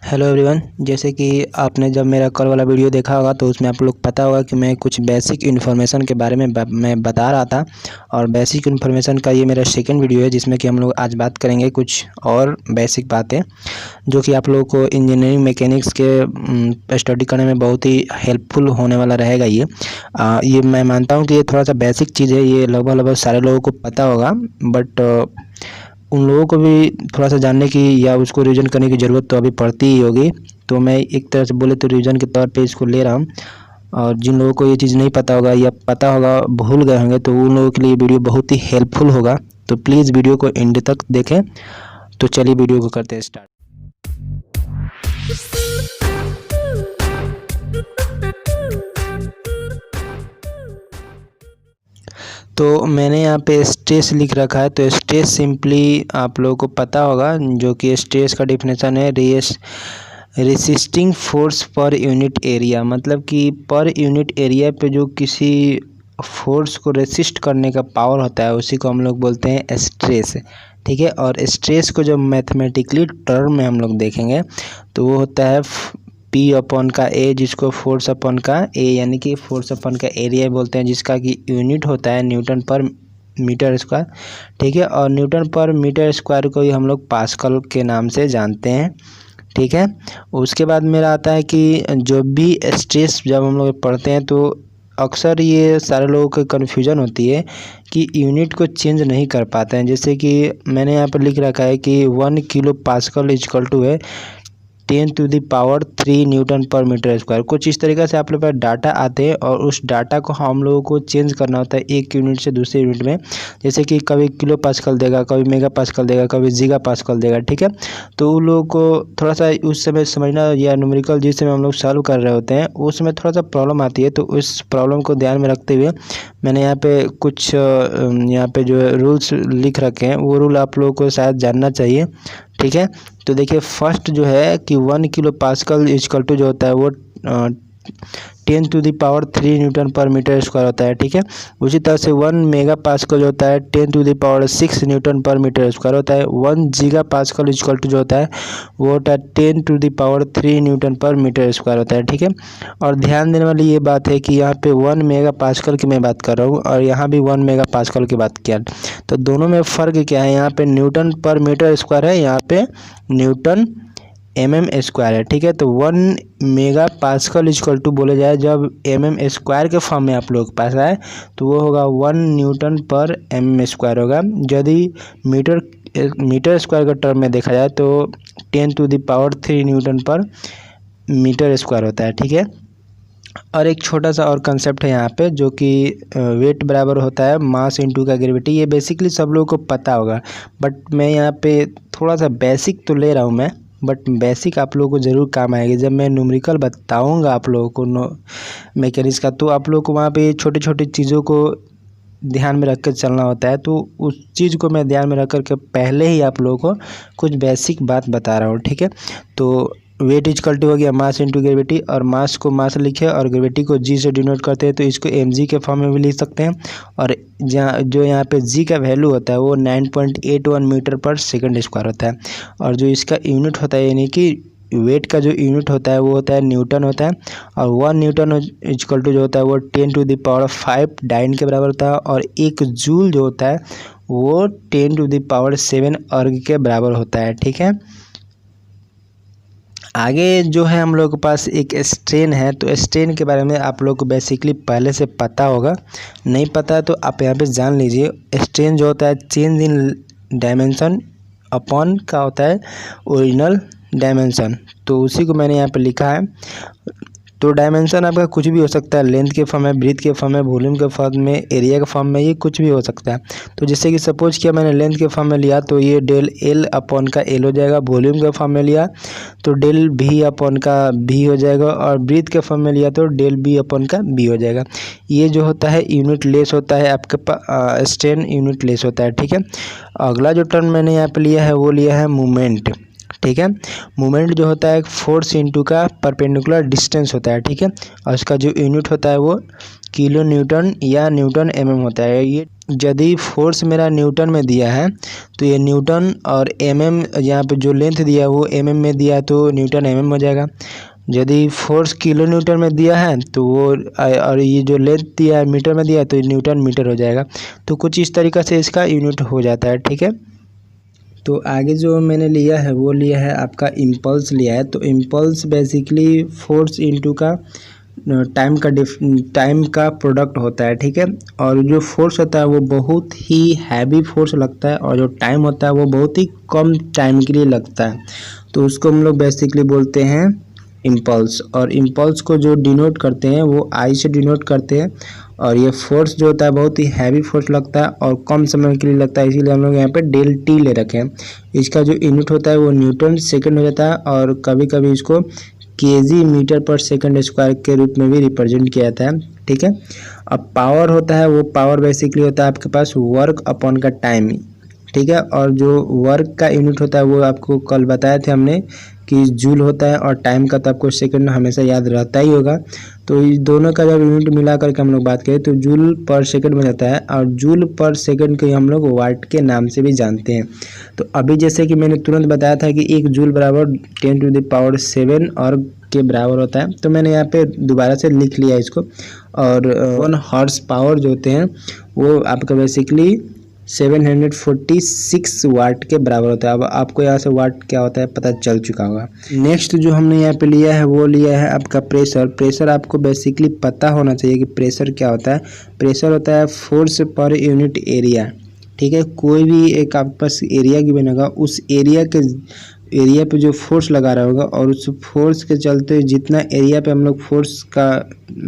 Hello everyone, जैसे कि आपने जब मेरा कल वाला वीडियो देखा होगा तो उसमें आप लोग पता होगा कि मैं कुछ बेसिक इन्फॉर्मेशन के बारे में मैं बता रहा था। और बेसिक इन्फॉर्मेशन का ये मेरा सेकंड वीडियो है जिसमें कि हम लोग आज बात करेंगे कुछ और बेसिक बातें जो कि आप लोगों को इंजीनियरिंग मैकेनिक्स के स्टडी करने में बहुत ही हेल्पफुल होने वाला रहेगा। ये मैं मानता हूँ कि ये थोड़ा सा बेसिक चीज़ है, ये लगभग सारे लोगों को पता होगा, बट उन लोगों को भी थोड़ा सा जानने की या उसको रिवीजन करने की ज़रूरत तो अभी पड़ती ही होगी। तो मैं एक तरह से बोले तो रिवीजन के तौर पे इसको ले रहा हूँ। और जिन लोगों को ये चीज़ नहीं पता होगा या पता होगा भूल गए होंगे तो उन लोगों के लिए वीडियो बहुत ही हेल्पफुल होगा। तो प्लीज़ वीडियो को एंड तक देखें। तो चलिए वीडियो को करते हैं स्टार्ट। तो मैंने यहाँ पे स्ट्रेस लिख रखा है। तो स्ट्रेस सिंपली आप लोगों को पता होगा, जो कि स्ट्रेस का डिफिनेशन है resisting force per unit area. मतलब कि पर यूनिट एरिया पे जो किसी फोर्स को रेसिस्ट करने का पावर होता है उसी को हम लोग बोलते हैं स्ट्रेस। ठीक है। और स्ट्रेस को जब मैथमेटिकली टर्म में हम लोग देखेंगे तो वो होता है पी अपॉन का ए, जिसको फोर्स अपॉन का ए यानी कि फोर्स अपॉन का एरिया बोलते हैं, जिसका कि यूनिट होता है न्यूटन पर मीटर स्क्वायर। ठीक है। और न्यूटन पर मीटर स्क्वायर को ही हम लोग पास्कल के नाम से जानते हैं। ठीक है। उसके बाद मेरा आता है कि जो भी स्ट्रेस जब हम लोग पढ़ते हैं तो अक्सर ये सारे लोगों को कन्फ्यूजन होती है कि यूनिट को चेंज नहीं कर पाते हैं। जैसे कि मैंने यहाँ पर लिख रखा है कि 1 किलो पास्कल इक्वल टू है 10⁻³ न्यूटन पर मीटर स्क्वायर। कुछ इस तरीके से आप लोग पास डाटा आते हैं और उस डाटा को हम लोगों को चेंज करना होता है एक यूनिट से दूसरे यूनिट में। जैसे कि कभी किलो पास्कल देगा, कभी मेगा पास्कल देगा, कभी जीगा पास्कल देगा। ठीक है। तो उन लोगों को थोड़ा सा उस समय समझना, या न्यूमेरिकल जिस समय हम लोग सॉल्व कर रहे होते हैं उस समय थोड़ा सा प्रॉब्लम आती है। तो उस प्रॉब्लम को ध्यान में रखते हुए मैंने यहाँ पे कुछ यहाँ पे जो रूल्स लिख रखे हैं वो रूल आप लोगों को शायद जानना चाहिए। ठीक है। तो देखिए फर्स्ट जो है कि 1 किलो पास्कल इक्वल टू जो होता है वो 10⁻³ न्यूटन पर मीटर स्क्वायर होता है। ठीक है। उसी तरह से 1 मेगा पास्कल जो होता है 10⁻6 न्यूटन पर मीटर स्क्वायर होता है। 1 जीगा पास्कल इक्वल टू जो होता है वो होता है 10⁻³ न्यूटन पर मीटर स्क्वायर होता है। ठीक है। और ध्यान देने वाली ये बात है कि यहाँ पे 1 मेगा पास्कल की मैं बात कर रहा हूँ और यहाँ भी 1 मेगा पास्कल की बात किया। तो दोनों में फ़र्क क्या है, यहाँ पे न्यूटन पर मीटर स्क्वायर है, यहाँ पे न्यूटन mm² है। ठीक है। तो 1 मेगा पास्कल इक्वल टू बोले जाए जब mm² के फॉर्म में आप लोग के पास आए तो वो होगा 1 न्यूटन पर mm² होगा। यदि मीटर स्क्वायर का टर्म में देखा जाए तो 10⁻³ न्यूटन पर मीटर स्क्वायर होता है। ठीक है। और एक छोटा सा और कंसेप्ट है यहाँ पे, जो कि वेट बराबर होता है मास इनटू का ग्रेविटी। ये बेसिकली सब लोगों को पता होगा, बट मैं यहाँ पे थोड़ा सा बेसिक तो ले रहा हूँ मैं, बट बेसिक आप लोगों को ज़रूर काम आएगी। जब मैं न्यूमेरिकल बताऊँगा आप लोगों को मैकेनिक्स का, तो आप लोगों को वहाँ पे छोटी छोटी चीज़ों को ध्यान में रख कर चलना होता है। तो उस चीज़ को मैं ध्यान में रख कर के पहले ही आप लोगों को कुछ बेसिक बात बता रहा हूँ। ठीक है। तो वेट इक्वल टू हो गया मास इंटू ग्रेविटी, और मास को मास लिखे और ग्रेविटी को जी से डिनोट करते हैं तो इसको mg के फॉर्म में भी लिख सकते हैं। और जो यहाँ पे g का वैल्यू होता है वो 9.81 मीटर पर सेकंड स्क्वायर होता है। और जो इसका यूनिट होता है यानी कि वेट का जो यूनिट होता है वो होता है न्यूटन होता है। और 1 न्यूटन इक्वल टू जो होता है वो 10⁵ डाइन के बराबर होता है। और 1 जूल जो होता है वो 10⁷ अर्ग के बराबर होता है। ठीक है। आगे जो है हम लोग के पास एक स्ट्रेन है। तो स्ट्रेन के बारे में आप लोग को बेसिकली पहले से पता होगा, नहीं पता है तो आप यहाँ पे जान लीजिए। स्ट्रेन जो होता है चेंज इन डायमेंशन अपॉन का होता है ओरिजिनल डायमेंशन। तो उसी को मैंने यहाँ पे लिखा है। तो डायमेंशन आपका कुछ भी हो सकता है, लेंथ के फॉर्म में, ब्रीथ के फॉर्म में, वॉल्यूम के फॉर्म में, एरिया के फॉर्म में, ये कुछ भी हो सकता है। तो जैसे कि सपोज किया मैंने लेंथ के फॉर्म में लिया तो ये डेल एल अपॉन का एल हो जाएगा। वॉल्यूम के फॉर्म में लिया तो डेल भी अपॉन का भी हो जाएगा। और ब्रीथ के फॉर्म में लिया तो डेल बी अपॉन का बी हो जाएगा। ये जो होता है यूनिट लेस होता है, आपके पास स्ट्रेन यूनिट लेस होता है। ठीक है। अगला जो टर्म मैंने यहाँ पर लिया है वो लिया है मूवमेंट। ठीक है। मूवमेंट जो होता है फोर्स इनटू का परपेंडिकुलर डिस्टेंस होता है। ठीक है। और इसका जो यूनिट होता है वो किलो न्यूटन या न्यूटन mm होता है। ये यदि फोर्स मेरा न्यूटन में दिया है तो ये न्यूटन और एमएम, यहाँ पे जो लेंथ दिया है वो एमएम में दिया है तो न्यूटन एमएम हो जाएगा। यदि फोर्स किलो न्यूटन में दिया है तो वो, और ये जो लेंथ दिया है मीटर में दिया है तो न्यूटन मीटर हो जाएगा। तो कुछ इस तरीक़ा से इसका यूनिट हो जाता है, ठीक है। तो आगे जो मैंने लिया है वो लिया है आपका इम्पल्स लिया है। तो इम्पल्स बेसिकली फोर्स इनटू का टाइम का प्रोडक्ट होता है, ठीक है। और जो फोर्स होता है वो बहुत ही हैवी फोर्स लगता है और जो टाइम होता है वो बहुत ही कम टाइम के लिए लगता है। तो उसको हम लोग बेसिकली बोलते हैं इम्पल्स। और इम्पल्स को जो डिनोट करते हैं वो आई से डिनोट करते हैं। और ये फोर्स जो होता है बहुत ही हैवी फोर्स लगता है और कम समय के लिए लगता है, इसीलिए हम लोग यहाँ पे डेल टी ले रखे हैं। इसका जो यूनिट होता है वो न्यूटन सेकंड हो जाता है और कभी कभी इसको केजी मीटर पर सेकंड स्क्वायर के रूप में भी रिप्रेजेंट किया जाता है, ठीक है। अब पावर होता है वो पावर बेसिकली होता है आपके पास वर्क अपॉन का टाइम, ठीक है। और जो वर्क का यूनिट होता है वो आपको कल बताए थे हमने कि जूल होता है और टाइम का तो आपको सेकंड हमेशा याद रहता ही होगा। तो इस दोनों का जब यूनिट मिला करके हम लोग बात करें तो जूल पर सेकंड में जाता है और जूल पर सेकंड को हम लोग वाट के नाम से भी जानते हैं। तो अभी जैसे कि मैंने तुरंत बताया था कि 1 जूल बराबर 10⁻⁷ और के बराबर होता है, तो मैंने यहाँ पे दोबारा से लिख लिया इसको। और 1 हॉर्स पावर जो होते हैं वो आपका बेसिकली 746 वाट के बराबर होता है। अब आपको यहाँ से वाट क्या होता है पता चल चुका होगा। नेक्स्ट जो हमने यहाँ पे लिया है वो लिया है आपका प्रेशर। प्रेशर आपको बेसिकली पता होना चाहिए कि प्रेशर क्या होता है। प्रेशर होता है फोर्स पर यूनिट एरिया, ठीक है। कोई भी एक आपके पास एरिया गिवन होगा, उस एरिया पे जो फोर्स लगा रहा होगा और उस फोर्स के चलते जितना एरिया पे हम लोग फोर्स का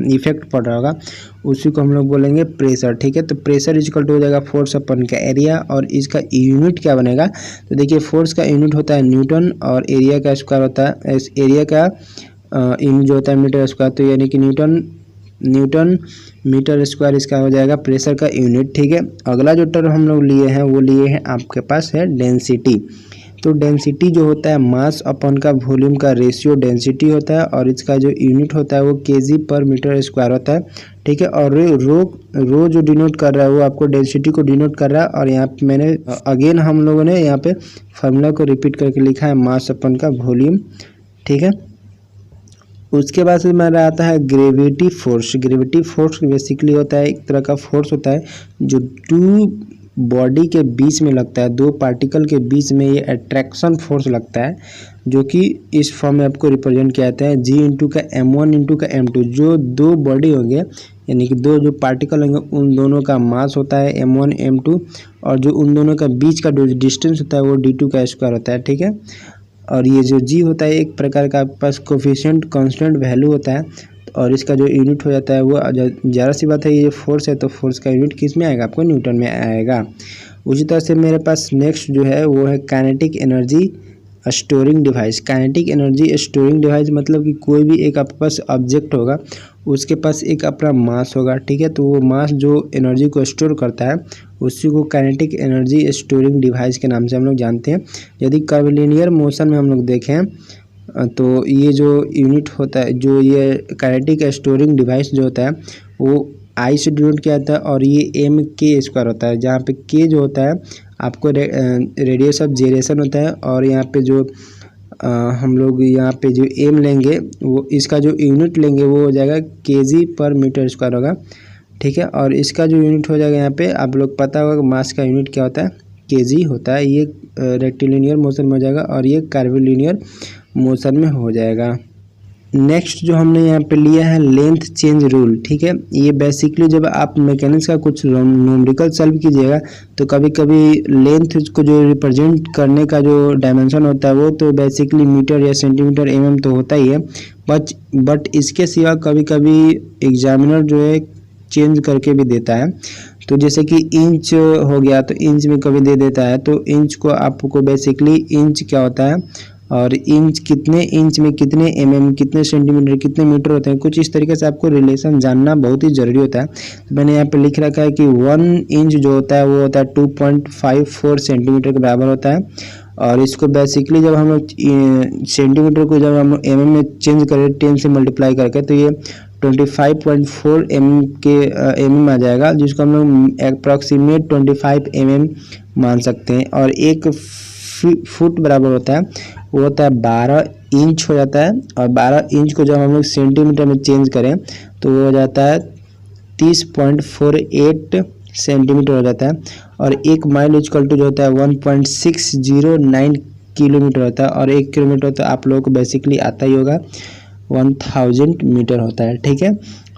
इफेक्ट पड़ रहा होगा उसी को हम लोग बोलेंगे प्रेशर, ठीक है। तो प्रेशर इक्वल टू हो जाएगा फोर्स अपन का एरिया। और इसका यूनिट क्या बनेगा, तो देखिए फोर्स का यूनिट होता है न्यूटन और एरिया का स्क्वायर होता है, एरिया का यूनिट जो होता है मीटर स्क्वायर। तो यानी कि न्यूटन मीटर स्क्वायर इसका हो जाएगा प्रेशर का यूनिट, ठीक है। अगला जो टर्म हम लोग लिए हैं वो लिए हैं आपके पास है डेंसिटी। तो डेंसिटी जो होता है मास अपॉन का वॉल्यूम का रेशियो डेंसिटी होता है और इसका जो यूनिट होता है वो केजी पर मीटर स्क्वायर होता है, ठीक है। और रो जो डिनोट कर रहा है वो आपको डेंसिटी को डिनोट कर रहा है। और यहाँ पे मैंने अगेन हम लोगों ने यहाँ पे फार्मूला को रिपीट करके लिखा है मास अपॉन का वॉल्यूम, ठीक है। उसके बाद से हमारा आता है gravity force. Gravity force basically होता है एक तरह का फोर्स होता है जो 2 बॉडी के बीच में लगता है, 2 पार्टिकल के बीच में ये अट्रैक्शन फोर्स लगता है, जो कि इस फॉर्म में आपको रिप्रेजेंट किया जाता है G इंटू का M1 इंटू का M2। जो 2 बॉडी होंगे यानी कि 2 जो पार्टिकल होंगे उन दोनों का मास होता है M1 M2 और जो उन दोनों का बीच का जो डिस्टेंस होता है वो D2 का स्क्वायर होता है, ठीक है। और ये जो G होता है एक प्रकार का आपके पास कोफिशिएंट कांस्टेंट वैल्यू होता है और इसका जो यूनिट हो जाता है वो ज़रा सी बात है, ये फोर्स है तो फोर्स का यूनिट किस में आएगा, आपको न्यूटन में आएगा। उसी तरह से मेरे पास नेक्स्ट जो है वो है kinetic energy storing device. Kinetic energy storing device मतलब कि कोई भी एक आपके पास ऑब्जेक्ट होगा उसके पास एक अपना मास होगा, ठीक है। तो वो मास जो एनर्जी को स्टोर करता है उसी को काइनेटिक एनर्जी स्टोरिंग डिवाइस के नाम से हम लोग जानते हैं। यदि कर्वीलिनियर मोशन में हम लोग देखें तो ये जो यूनिट होता है, जो ये काइनेटिक स्टोरिंग डिवाइस जो होता है वो आई से डिनोट किया जाता है और ये एम के स्क्वायर होता है, जहाँ पे के जो होता है आपको रेडियस ऑफ जेरेशन होता है। और यहाँ पे जो हम लोग यहाँ पे जो एम लेंगे वो इसका जो यूनिट लेंगे वो हो जाएगा केजी पर मीटर स्क्वायर होगा, ठीक है। और इसका जो यूनिट हो जाएगा यहाँ पे आप लोग पता होगा कि मास का यूनिट क्या होता है, केजी होता है। ये रेक्टिलिनियर मोशन में हो जाएगा और ये कर्वीलिनियर मोशन में हो जाएगा। नेक्स्ट जो हमने यहाँ पे लिया है लेंथ चेंज रूल, ठीक है। ये बेसिकली जब आप मैकेनिक्स का कुछ न्यूमेरिकल सॉल्व कीजिएगा तो कभी कभी लेंथ को जो रिप्रेजेंट करने का जो डायमेंशन होता है वो तो बेसिकली मीटर या सेंटीमीटर mm तो होता ही है, बट इसके सिवा कभी कभी एग्जामिनर जो है चेंज करके भी देता है। तो जैसे कि इंच हो गया तो इंच में कभी दे देता है, तो इंच को आपको बेसिकली इंच क्या होता है और इंच कितने इंच में कितने mm कितने सेंटीमीटर कितने मीटर होते हैं, कुछ इस तरीके से आपको रिलेशन जानना बहुत ही ज़रूरी होता है। तो मैंने यहाँ पे लिख रखा है कि 1 इंच जो होता है वो होता है 2.54 सेंटीमीटर के बराबर होता है। और इसको बेसिकली जब हम लोग सेंटीमीटर को जब हम mm में चेंज करें 10 से मल्टीप्लाई करके तो ये 25.4 mm आ जाएगा, जिसको हम लोग अप्रॉक्सीमेट 25 mm मान सकते हैं। और एक फुट बराबर होता है वो होता है 12 इंच हो जाता है। और 12 इंच को जब हम लोग सेंटीमीटर में चेंज करें तो वो हो जाता है 30.48 सेंटीमीटर हो जाता है। और एक माइल इक्वल टू जो होता है 1.609 किलोमीटर होता है। और 1 किलोमीटर तो आप लोगों को बेसिकली आता ही होगा 1000 मीटर होता है, ठीक है।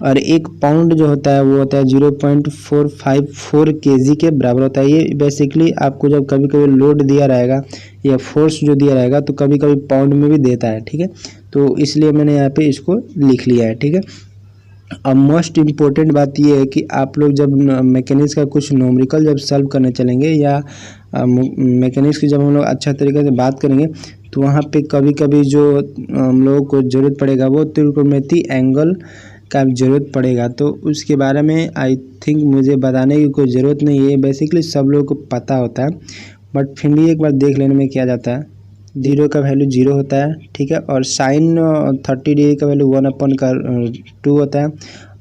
और एक पाउंड जो होता है वो होता है 0.454 kg के बराबर होता है। ये बेसिकली आपको जब कभी कभी लोड दिया रहेगा या फोर्स जो दिया रहेगा तो कभी कभी पाउंड में भी देता है, ठीक है। तो इसलिए मैंने यहाँ पे इसको लिख लिया है, ठीक है। अब मोस्ट इम्पोर्टेंट बात ये है कि आप लोग जब मैकेनिक्स का कुछ न्यूमेरिकल जब सॉल्व करने चलेंगे या मैकेनिक्स की जब हम लोग अच्छा तरीके से बात करेंगे तो वहाँ पे कभी कभी जो हम लोगों को ज़रूरत पड़ेगा वो त्रिकोणमिति एंगल का ज़रूरत पड़ेगा। तो उसके बारे में आई थिंक मुझे बताने की कोई ज़रूरत नहीं है, बेसिकली सब लोगों को पता होता है। बट फिर भी एक बार देख लेने में क्या जाता है, 0 का वैल्यू 0 होता है, ठीक है। और साइन 30 डिग्री का वैल्यू 1/2 होता है।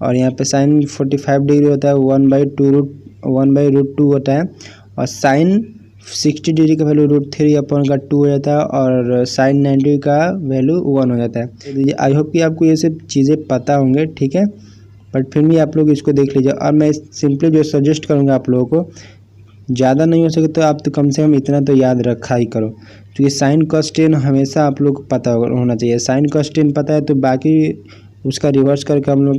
और यहाँ पे साइन 45 डिग्री होता है 1/√2 होता है। और साइन 60 डिग्री का वैल्यू √3/2 हो जाता है। और साइन 90 का वैल्यू 1 हो जाता है। आई होप कि आपको ये सब चीज़ें पता होंगे, ठीक है। बट फिर भी आप लोग इसको देख लीजिए। और मैं सिंपली जो सजेस्ट करूँगा आप लोगों को, ज़्यादा नहीं हो सके तो आप तो कम से कम इतना तो याद रखा ही करो, क्योंकि साइन कॉस टेन हमेशा आप लोग को पता होना चाहिए। साइन कॉस टेन पता है तो बाकी उसका रिवर्स करके हम लोग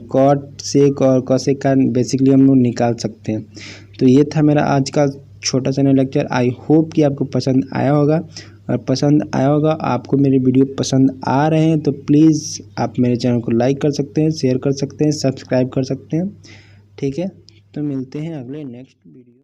कॉट सेक और कॉसेक का बेसिकली हम लोग निकाल सकते हैं। तो ये था मेरा आज का छोटा सा लेक्चर। आई होप कि आपको पसंद आया होगा। और पसंद आया होगा, आपको मेरे वीडियो पसंद आ रहे हैं तो प्लीज़ आप मेरे चैनल को लाइक कर सकते हैं, शेयर कर सकते हैं, सब्सक्राइब कर सकते हैं, ठीक है। तो मिलते हैं अगले नेक्स्ट वीडियो।